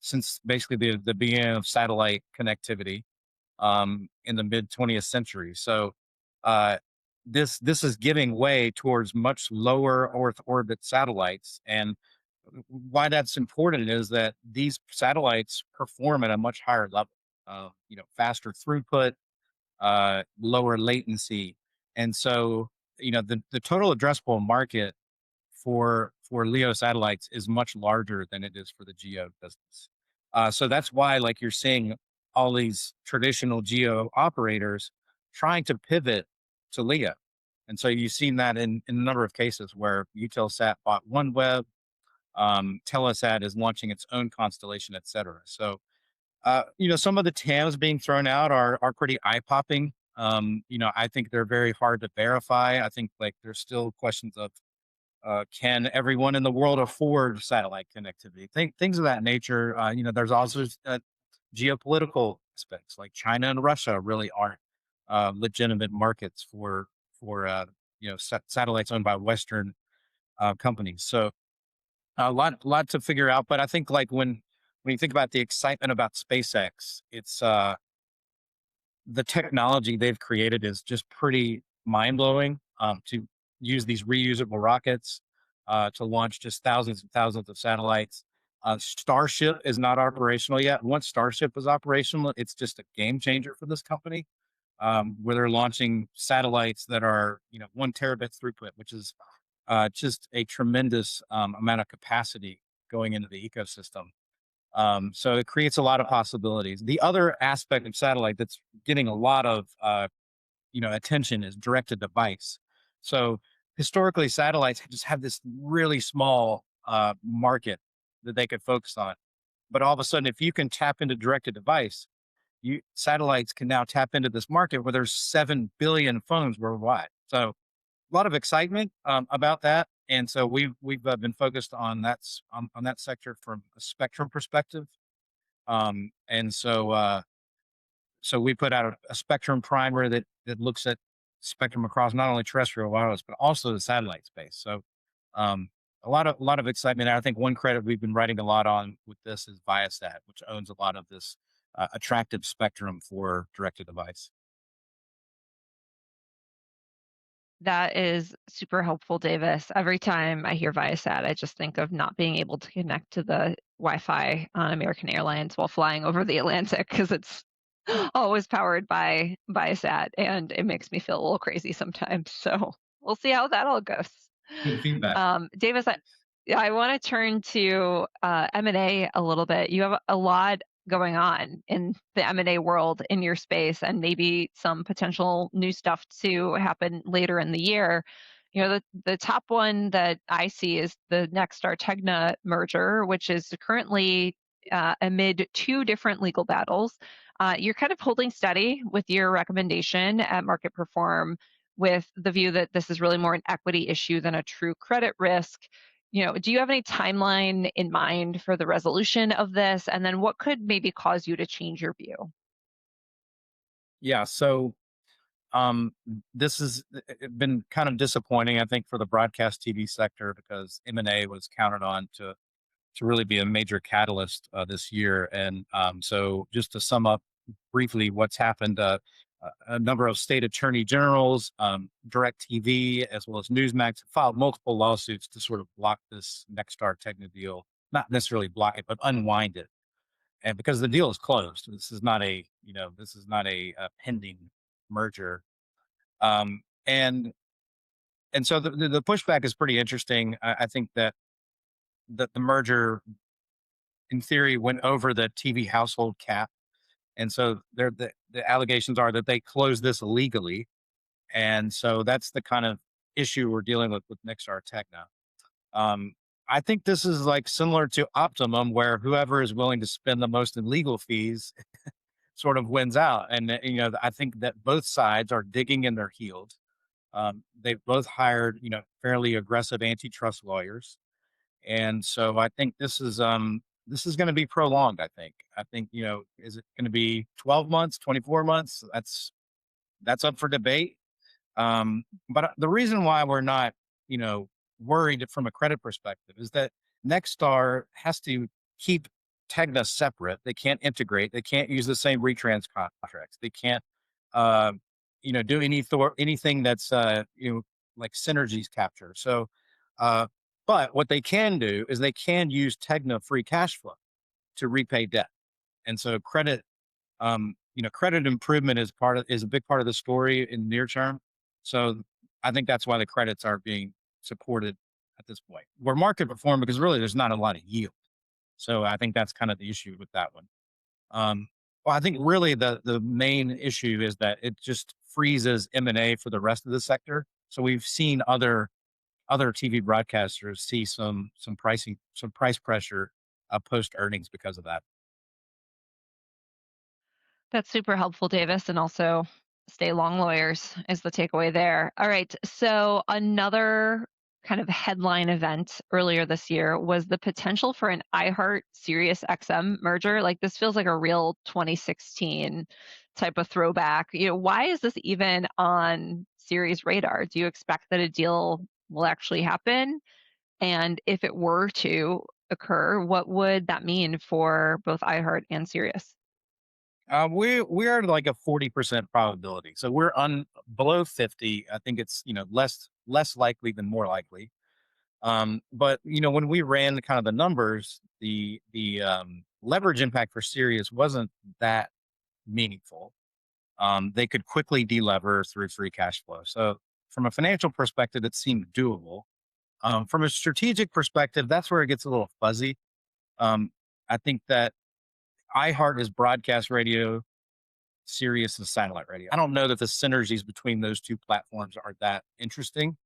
since basically the beginning of satellite connectivity in the mid 20th century. So uh, this is giving way towards much lower Earth orbit satellites, and why that's important is that these satellites perform at a much higher level. Faster throughput, lower latency, and so the total addressable market for LEO satellites is much larger than it is for the GEO business. So that's why, like, you're seeing all these traditional GEO operators trying to pivot to LEO. And so you've seen that in a number of cases where Eutelsat bought OneWeb, Telesat is launching its own constellation, et cetera. So, some of the TAMs being thrown out are pretty eye popping. I think they're very hard to verify. I think like there's still questions of can everyone in the world afford satellite connectivity? Things of that nature. There's also geopolitical aspects like China and Russia really aren't legitimate markets for satellites owned by Western companies. So a lot to figure out. But I think like when you think about the excitement about SpaceX, it's the technology they've created is just pretty mind blowing. To use these reusable rockets to launch just thousands and thousands of satellites. Starship is not operational yet. Once Starship is operational, it's just a game changer for this company. Where they're launching satellites that are 1 terabit throughput, which is just a tremendous amount of capacity going into the ecosystem. So it creates a lot of possibilities. The other aspect of satellite that's getting a lot of attention is direct to device. So historically, satellites just have this really small market that they could focus on. But all of a sudden, if you can tap into direct to device, satellites can now tap into this market where there's 7 billion phones worldwide. So a lot of excitement about that. And so we've been focused on on that sector from a spectrum perspective. And so we put out a spectrum primer that looks at spectrum across not only terrestrial wireless but also the satellite space. So um, a lot of excitement. And I think one credit we've been writing a lot on with this is Viasat, which owns a lot of this attractive spectrum for direct to device. That is super helpful, Davis. Every time I hear Viasat, I just think of not being able to connect to the Wi-Fi on American Airlines while flying over the Atlantic because it's always powered by Viasat, and it makes me feel a little crazy sometimes. So we'll see how that all goes. Good feedback. Davis, I want to turn to M&A a little bit. You have a lot going on in the M&A world in your space, and maybe some potential new stuff to happen later in the year. The top one that I see is the Nexstar Tegna merger, which is currently amid two different legal battles. You're kind of holding steady with your recommendation at Market Perform, with the view that this is really more an equity issue than a true credit risk. Do you have any timeline in mind for the resolution of this? And then what could maybe cause you to change your view? Yeah. So um, this has been kind of disappointing, I think, for the broadcast TV sector because M&A was counted on to really be a major catalyst this year. And so, just to sum up briefly, what's happened: a number of state attorney generals, Direct TV, as well as Newsmax, filed multiple lawsuits to sort of block this Nexstar Tegna deal. Not necessarily block it, but unwind it. And because the deal is closed, this is not a pending merger. And so the pushback is pretty interesting. I think that the merger in theory went over the TV household cap. And so the allegations are that they closed this illegally. And so that's the kind of issue we're dealing with Nexstar Tegna. Um, I think this is like similar to Optimum, where whoever is willing to spend the most in legal fees sort of wins out. And I think that both sides are digging in their heels. They've both hired fairly aggressive antitrust lawyers, and so I think this is going to be prolonged. I think is it going to be 12 months, 24 months? That's up for debate. But the reason why we're not you know worried from a credit perspective is that Nexstar has to keep Tegna separate. They can't integrate. They can't use the same retrans contracts. They can't uh, do anything that's like synergies capture. So uh, but what they can do is they can use Tegna free cash flow to repay debt. And so credit improvement is a big part of the story in the near term. So I think that's why the credits are being supported at this point. We're market perform because really there's not a lot of yield. So I think that's kind of the issue with that one. Well, I think really the main issue is that it just freezes M&A for the rest of the sector. So we've seen other other TV broadcasters see some price pressure post earnings because of that. That's super helpful, Davis, and also stay long lawyers is the takeaway there. All right. So another kind of headline event earlier this year was the potential for an iHeart Sirius XM merger. Like this feels like a real 2016 type of throwback. Why is this even on Sirius radar? Do you expect that a deal will actually happen? And if it were to occur, what would that mean for both iHeart and Sirius? We are like a 40% probability, so we're below 50. I think it's less likely than more likely. But when we ran the kind of the numbers, the leverage impact for Sirius wasn't that meaningful. They could quickly delever through free cash flow. So from a financial perspective, it seemed doable. From a strategic perspective, that's where it gets a little fuzzy. I think that iHeart is broadcast radio, Sirius is satellite radio. I don't know that the synergies between those two platforms are that interesting.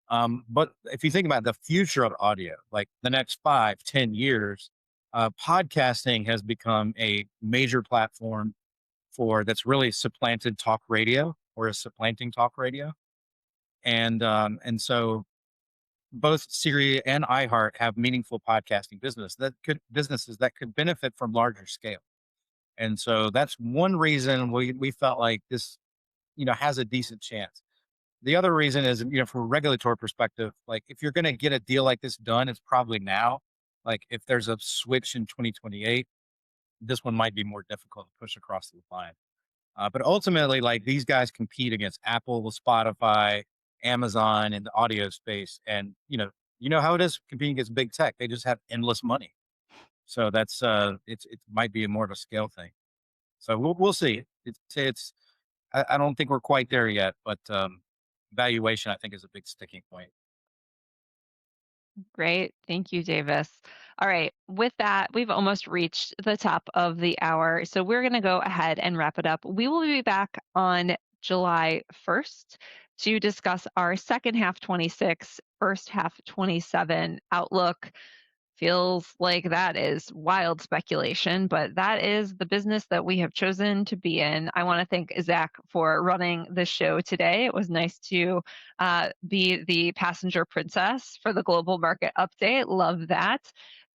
But if you think about the future of audio, like the next 5, 10 years, podcasting has become a major platform that's really supplanted talk radio or is supplanting talk radio. And so both Siri and iHeart have meaningful podcasting businesses that could benefit from larger scale. And so that's one reason we felt like this, has a decent chance. The other reason is, from a regulatory perspective, like if you're going to get a deal like this done, it's probably now. Like if there's a switch in 2028, this one might be more difficult to push across the line. But ultimately, like these guys compete against Apple, Spotify, Amazon in the audio space, and you know how it is competing against big tech. They just have endless money. So that's it might be more of a scale thing. So we'll see. I don't think we're quite there yet, but valuation I think is a big sticking point. Great. Thank you, Davis. All right. With that, we've almost reached the top of the hour. So we're going to go ahead and wrap it up. We will be back on July 1st to discuss our second half 26, first half 27 outlook. Feels like that is wild speculation, but that is the business that we have chosen to be in. I want to thank Zach for running the show today. It was nice to be the passenger princess for the global market update. Love that.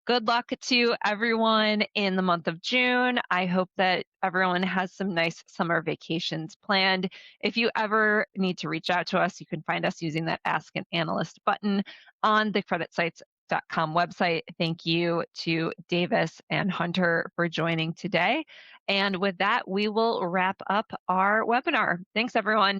Good luck to everyone in the month of June. I hope that everyone has some nice summer vacations planned. If you ever need to reach out to us, you can find us using that Ask an Analyst button on the CreditSights.com website. Thank you to Davis and Hunter for joining today. And with that, we will wrap up our webinar. Thanks, everyone.